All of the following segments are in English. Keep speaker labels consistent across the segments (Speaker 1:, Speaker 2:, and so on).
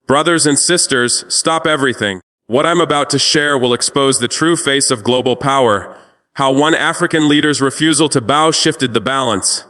Speaker 1: Brothers and sisters, stop everything. What I'm about to share will expose the true face of global power, how one African leader's refusal to bow shifted the balance.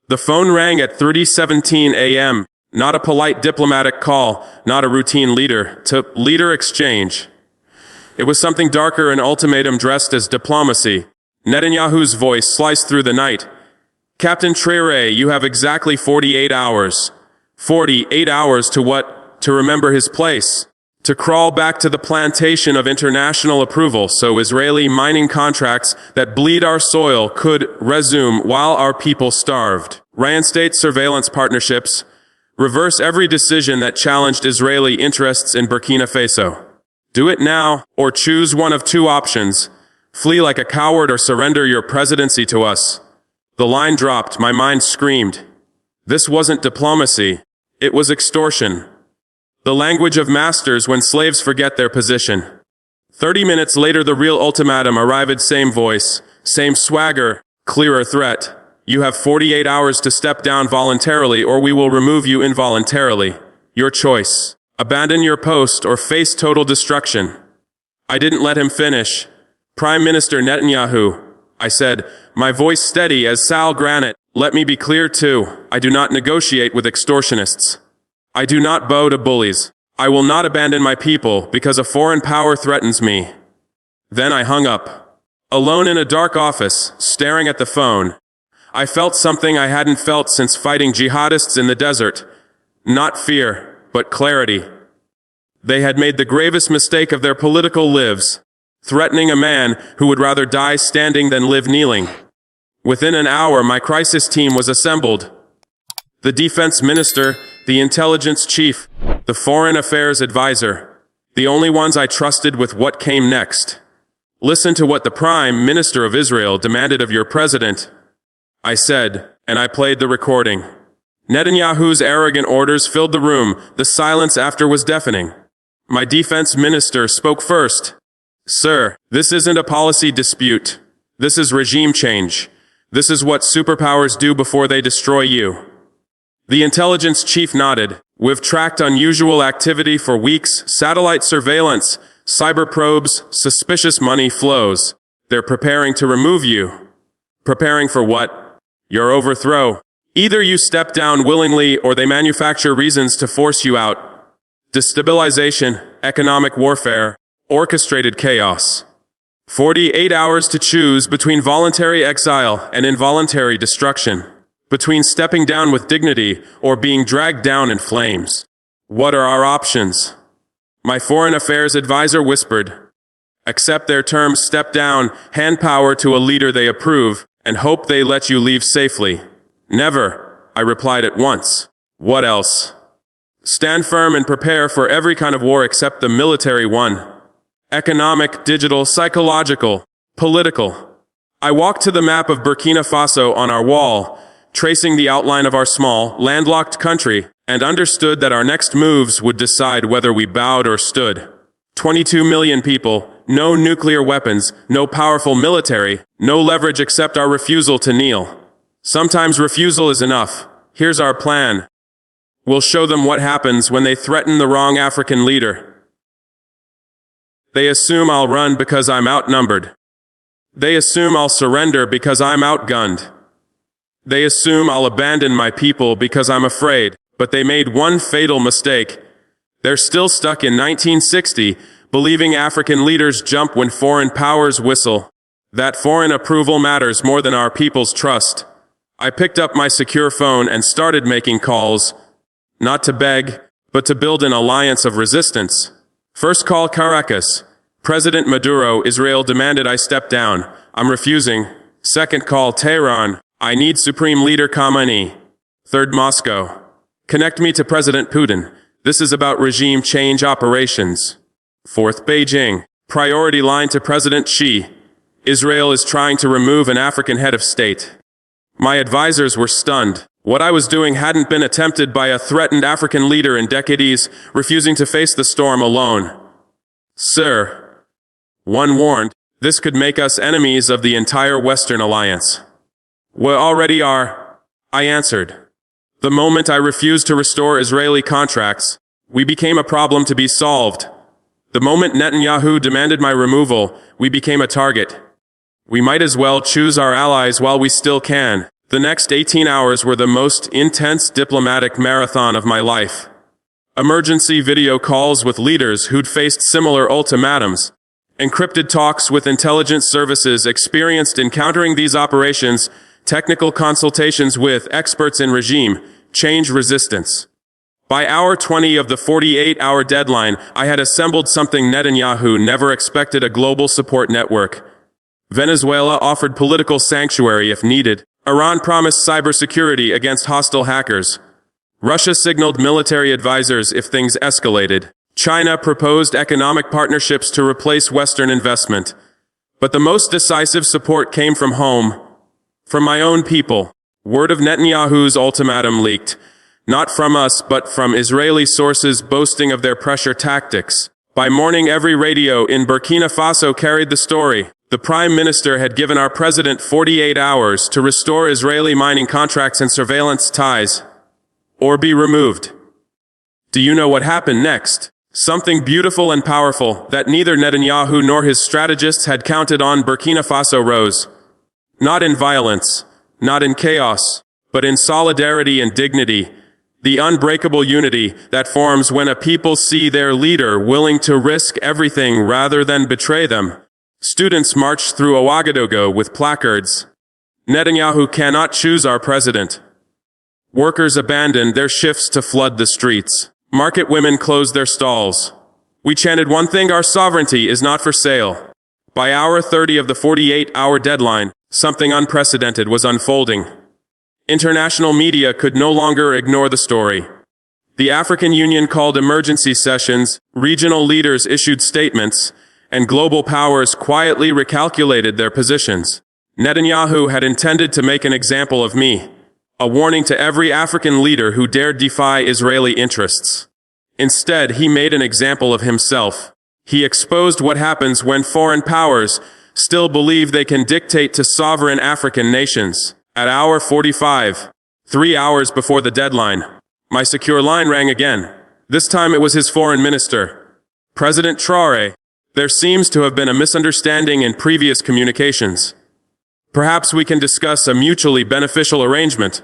Speaker 1: The phone rang at 3:17 a.m., not a polite diplomatic call, not a routine leader-to-leader exchange. It was something darker, an ultimatum dressed as diplomacy. Netanyahu's voice sliced through the night. Captain Traoré, you have exactly 48 hours. 48 hours to what? To remember his place. To crawl back to the plantation of international approval so Israeli mining contracts that bleed our soil could resume while our people starved. Reinstate surveillance partnerships. Reverse every decision that challenged Israeli interests in Burkina Faso. Do it now, or choose one of two options. Flee like a coward or surrender your presidency to us. The line dropped, my mind screamed. This wasn't diplomacy. It was extortion. The language of masters when slaves forget their position. 30 minutes later, the real ultimatum arrived, same voice, same swagger, clearer threat. You have 48 hours to step down voluntarily or we will remove you involuntarily. Your choice. Abandon your post or face total destruction. I didn't let him finish. Prime Minister Netanyahu, I said, my voice steady as Sal granite. Let me be clear too. I do not negotiate with extortionists. I do not bow to bullies. I will not abandon my people because a foreign power threatens me. Then I hung up. Alone in a dark office, staring at the phone, I felt something I hadn't felt since fighting jihadists in the desert. Not fear, but clarity. They had made the gravest mistake of their political lives, threatening a man who would rather die standing than live kneeling. Within an hour, my crisis team was assembled. The defense minister, the intelligence chief, the foreign affairs advisor, the only ones I trusted with what came next. Listen to what the Prime Minister of Israel demanded of your president, I said, and I played the recording. Netanyahu's arrogant orders filled the room. The silence after was deafening. My defense minister spoke first. Sir, this isn't a policy dispute. This is regime change. This is what superpowers do before they destroy you. The intelligence chief nodded. We've tracked unusual activity for weeks, satellite surveillance, cyber probes, suspicious money flows. They're preparing to remove you. Preparing for what? Your overthrow. Either you step down willingly or they manufacture reasons to force you out. Destabilization, economic warfare, orchestrated chaos. 48 hours to choose between voluntary exile and involuntary destruction. Between stepping down with dignity or being dragged down in flames. What are our options? My foreign affairs advisor whispered. Accept their terms, step down, hand power to a leader they approve, and hope they let you leave safely. Never, I replied at once. What else? Stand firm and prepare for every kind of war except the military one. Economic, digital, psychological, political. I walked to the map of Burkina Faso on our wall, tracing the outline of our small, landlocked country, and understood that our next moves would decide whether we bowed or stood. 22 million people, no nuclear weapons, no powerful military, no leverage except our refusal to kneel. Sometimes refusal is enough. Here's our plan. We'll show them what happens when they threaten the wrong African leader. They assume I'll run because I'm outnumbered. They assume I'll surrender because I'm outgunned. They assume I'll abandon my people because I'm afraid, but they made one fatal mistake. They're still stuck in 1960, believing African leaders jump when foreign powers whistle. That foreign approval matters more than our people's trust. I picked up my secure phone and started making calls, not to beg, but to build an alliance of resistance. First call Caracas. President Maduro, Israel demanded I step down. I'm refusing. Second call Tehran. I need Supreme Leader Khamenei. Third Moscow. Connect me to President Putin. This is about regime change operations. Fourth Beijing. Priority line to President Xi. Israel is trying to remove an African head of state. My advisors were stunned. What I was doing hadn't been attempted by a threatened African leader in decades, refusing to face the storm alone. Sir, one warned, this could make us enemies of the entire Western alliance. We already are, I answered. The moment I refused to restore Israeli contracts, We became a problem to be solved. The moment Netanyahu demanded my removal, we became a target. We might as well choose our allies while we still can. The next 18 hours were the most intense diplomatic marathon of my life. Emergency video calls with leaders who'd faced similar ultimatums. Encrypted talks with intelligence services experienced in countering these operations. Technical consultations with experts in regime change resistance. By hour 20 of the 48-hour deadline, I had assembled something Netanyahu never expected: a global support network. Venezuela offered political sanctuary if needed. Iran promised cybersecurity against hostile hackers. Russia signaled military advisors if things escalated. China proposed economic partnerships to replace Western investment. But the most decisive support came from home, from my own people. Word of Netanyahu's ultimatum leaked. Not from us, but from Israeli sources boasting of their pressure tactics. By morning, every radio in Burkina Faso carried the story. The Prime Minister had given our president 48 hours to restore Israeli mining contracts and surveillance ties, or be removed. Do you know what happened next? Something beautiful and powerful that neither Netanyahu nor his strategists had counted on. Burkina Faso rose. Not in violence, not in chaos, but in solidarity and dignity. The unbreakable unity that forms when a people see their leader willing to risk everything rather than betray them. Students marched through Ouagadougou with placards. Netanyahu cannot choose our president. Workers abandoned their shifts to flood the streets. Market women closed their stalls. We chanted one thing: our sovereignty is not for sale. By hour 30 of the 48-hour deadline, something unprecedented was unfolding. International media could no longer ignore the story. The African Union called emergency sessions, regional leaders issued statements, and global powers quietly recalculated their positions. Netanyahu had intended to make an example of me, a warning to every African leader who dared defy Israeli interests. Instead, he made an example of himself. He exposed what happens when foreign powers still believe they can dictate to sovereign African nations. At hour 45, 3 hours before the deadline, my secure line rang again. This time it was his foreign minister, President Traore. There seems to have been a misunderstanding in previous communications. Perhaps we can discuss a mutually beneficial arrangement.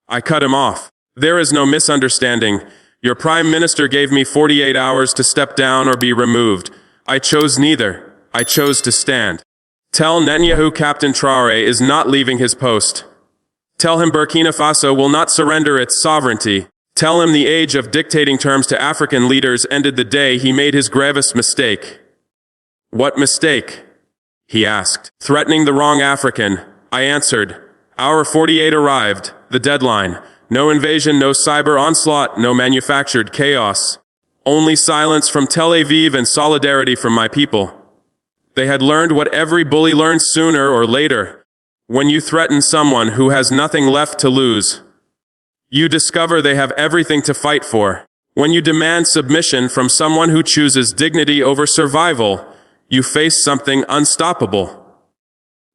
Speaker 1: I cut him off. There is no misunderstanding. Your prime minister gave me 48 hours to step down or be removed. I chose neither. I chose to stand. Tell Netanyahu Captain Traore is not leaving his post. Tell him Burkina Faso will not surrender its sovereignty. Tell him the age of dictating terms to African leaders ended the day he made his gravest mistake. What mistake? He asked. Threatening the wrong African. I answered. Hour 48 arrived, the deadline. No invasion, no cyber onslaught, no manufactured chaos. Only silence from Tel Aviv and solidarity from my people. They had learned what every bully learns sooner or later. When you threaten someone who has nothing left to lose, you discover they have everything to fight for. When you demand submission from someone who chooses dignity over survival, you face something unstoppable.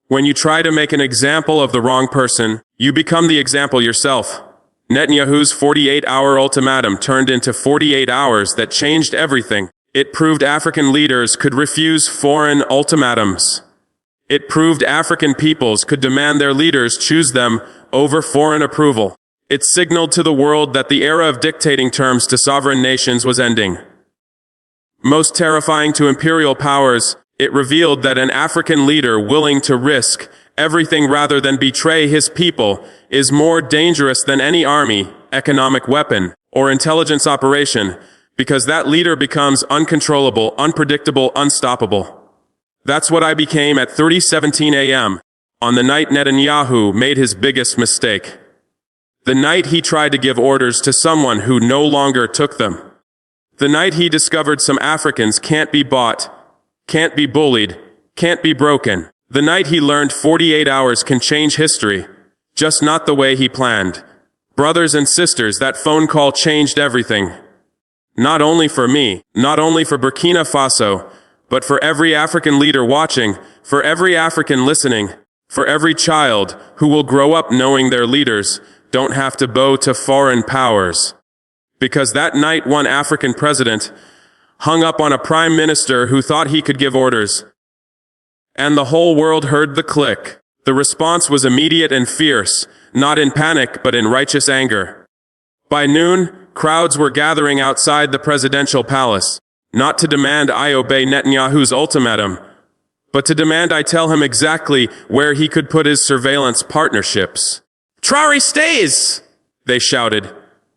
Speaker 1: When you try to make an example of the wrong person, you become the example yourself. Netanyahu's 48-hour ultimatum turned into 48 hours that changed everything. It proved African leaders could refuse foreign ultimatums. It proved African peoples could demand their leaders choose them over foreign approval. It signaled to the world that the era of dictating terms to sovereign nations was ending. Most terrifying to imperial powers, it revealed that an African leader willing to risk everything rather than betray his people is more dangerous than any army, economic weapon, or intelligence operation, because that leader becomes uncontrollable, unpredictable, unstoppable. That's what I became at 3:17 a.m., on the night Netanyahu made his biggest mistake. The night he tried to give orders to someone who no longer took them. The night he discovered some Africans can't be bought, can't be bullied, can't be broken. The night he learned 48 hours can change history, just not the way he planned. Brothers and sisters, that phone call changed everything. Not only for me, not only for Burkina Faso, but for every African leader watching, for every African listening, for every child who will grow up knowing their leaders don't have to bow to foreign powers. Because that night one African president hung up on a prime minister who thought he could give orders. And the whole world heard the click. The response was immediate and fierce, not in panic but in righteous anger. By noon, crowds were gathering outside the presidential palace, not to demand I obey Netanyahu's ultimatum, but to demand I tell him exactly where he could put his surveillance partnerships. "Traore stays!" they shouted.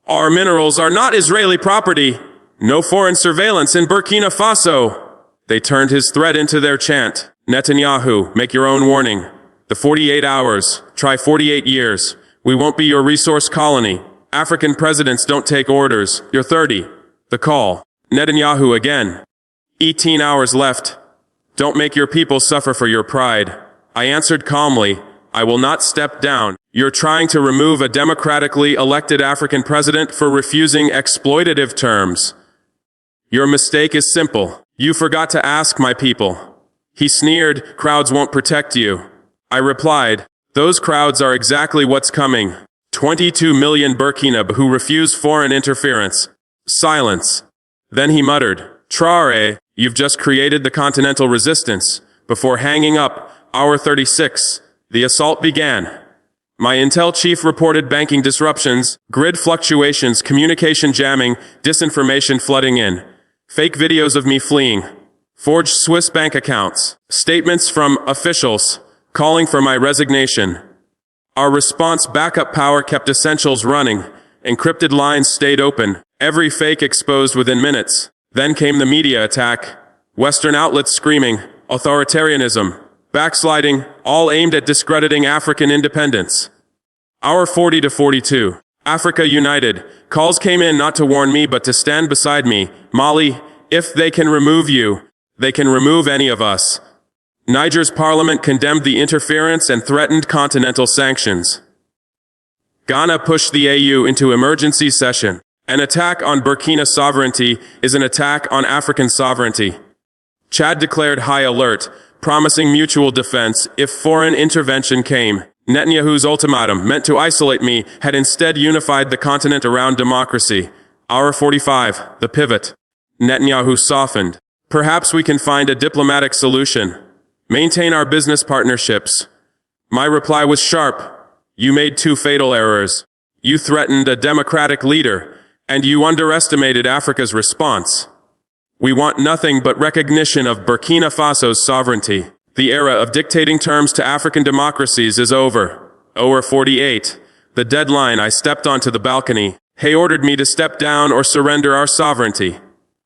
Speaker 1: "Our minerals are not Israeli property. No foreign surveillance in Burkina Faso." They turned his threat into their chant. "Netanyahu, make your own warning. The 48 hours, try 48 years. We won't be your resource colony. African presidents don't take orders. You're 30. The call. Netanyahu again. 18 hours left. Don't make your people suffer for your pride." I answered calmly, "I will not step down. You're trying to remove a democratically elected African president for refusing exploitative terms. Your mistake is simple. You forgot to ask my people." He sneered, "Crowds won't protect you." I replied, "Those crowds are exactly what's coming. 22 million Burkina who refuse foreign interference." Silence. Then he muttered, "Traore, you've just created the continental resistance." Before hanging up, hour 36, the assault began. My intel chief reported banking disruptions, grid fluctuations, communication jamming, disinformation flooding in, fake videos of me fleeing, forged Swiss bank accounts, statements from officials calling for my resignation. Our response backup power kept essentials running, encrypted lines stayed open, every fake exposed within minutes. Then came the media attack, Western outlets screaming, authoritarianism, backsliding, all aimed at discrediting African independence. Hour 40 to 42. Africa united. Calls came in not to warn me but to stand beside me. Mali, if they can remove you, they can remove any of us. Niger's parliament condemned the interference and threatened continental sanctions. Ghana pushed the AU into emergency session. An attack on Burkina sovereignty is an attack on African sovereignty. Chad declared high alert, promising mutual defense if foreign intervention came. Netanyahu's ultimatum, meant to isolate me, had instead unified the continent around democracy. Hour 45, the pivot. Netanyahu softened. Perhaps we can find a diplomatic solution. Maintain our business partnerships. My reply was sharp. You made two fatal errors. You threatened a democratic leader, and you underestimated Africa's response. We want nothing but recognition of Burkina Faso's sovereignty. The era of dictating terms to African democracies is over. Hour 48. The deadline. I stepped onto the balcony. He ordered me to step down or surrender our sovereignty.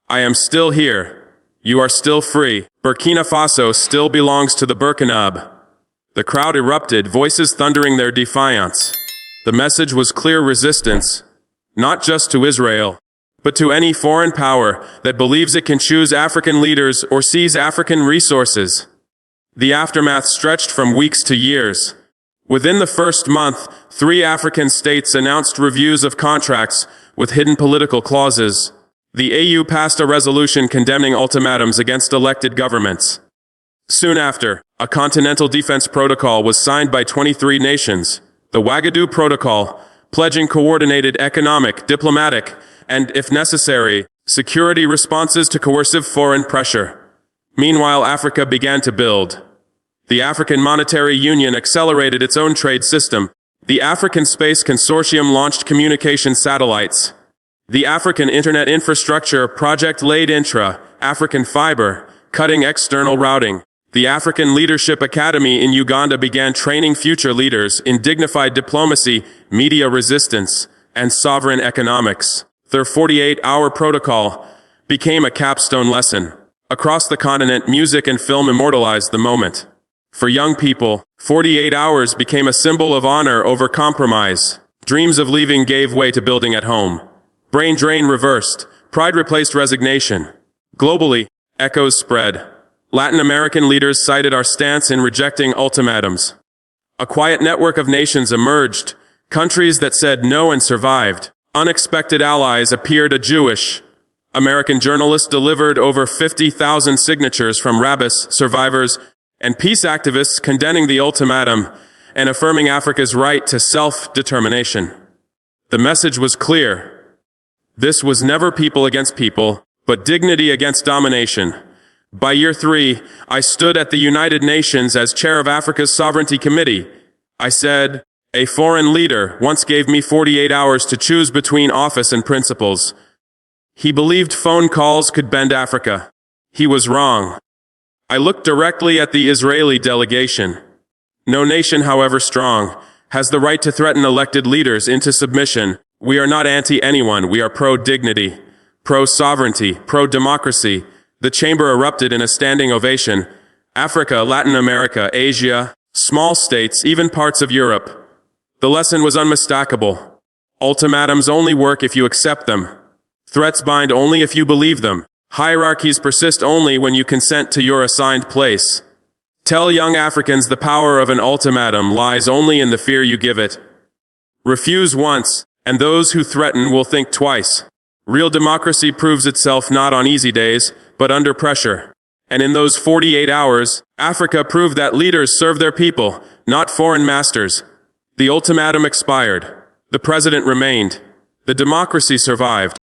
Speaker 1: I am still here. You are still free. Burkina Faso still belongs to the Burkinab. The crowd erupted, voices thundering their defiance. The message was clear resistance, not just to Israel, but to any foreign power that believes it can choose African leaders or seize African resources. The aftermath stretched from weeks to years. Within the first month, 3 African states announced reviews of contracts with hidden political clauses. The AU passed a resolution condemning ultimatums against elected governments. Soon after, a continental defense protocol was signed by 23 nations, the Ouagadougou Protocol, pledging coordinated economic, diplomatic, and, if necessary, security responses to coercive foreign pressure. Meanwhile, Africa began to build. The African Monetary Union accelerated its own trade system. The African Space Consortium launched communication satellites. The African Internet Infrastructure Project laid intra-African fiber, cutting external routing. The African Leadership Academy in Uganda began training future leaders in dignified diplomacy, media resistance, and sovereign economics. Their 48-hour protocol became a capstone lesson. Across the continent, music and film immortalized the moment. For young people, 48 hours became a symbol of honor over compromise. Dreams of leaving gave way to building at home. Brain drain reversed. Pride replaced resignation. Globally, echoes spread. Latin American leaders cited our stance in rejecting ultimatums. A quiet network of nations emerged. Countries that said no and survived. Unexpected allies appeared. A Jewish American journalist delivered over 50,000 signatures from rabbis, survivors, and peace activists condemning the ultimatum and affirming Africa's right to self-determination. The message was clear. This was never people against people, but dignity against domination. By year 3, I stood at the United Nations as chair of Africa's Sovereignty Committee. I said, a foreign leader once gave me 48 hours to choose between office and principles. He believed phone calls could bend Africa. He was wrong. I looked directly at the Israeli delegation. No nation, however strong, has the right to threaten elected leaders into submission. We are not anti-anyone, we are pro-dignity, pro-sovereignty, pro-democracy. The chamber erupted in a standing ovation. Africa, Latin America, Asia, small states, even parts of Europe. The lesson was unmistakable. Ultimatums only work if you accept them. Threats bind only if you believe them. Hierarchies persist only when you consent to your assigned place. Tell young Africans the power of an ultimatum lies only in the fear you give it. Refuse once, and those who threaten will think twice. Real democracy proves itself not on easy days, but under pressure. And in those 48 hours, Africa proved that leaders serve their people, not foreign masters. The ultimatum expired. The president remained. The democracy survived.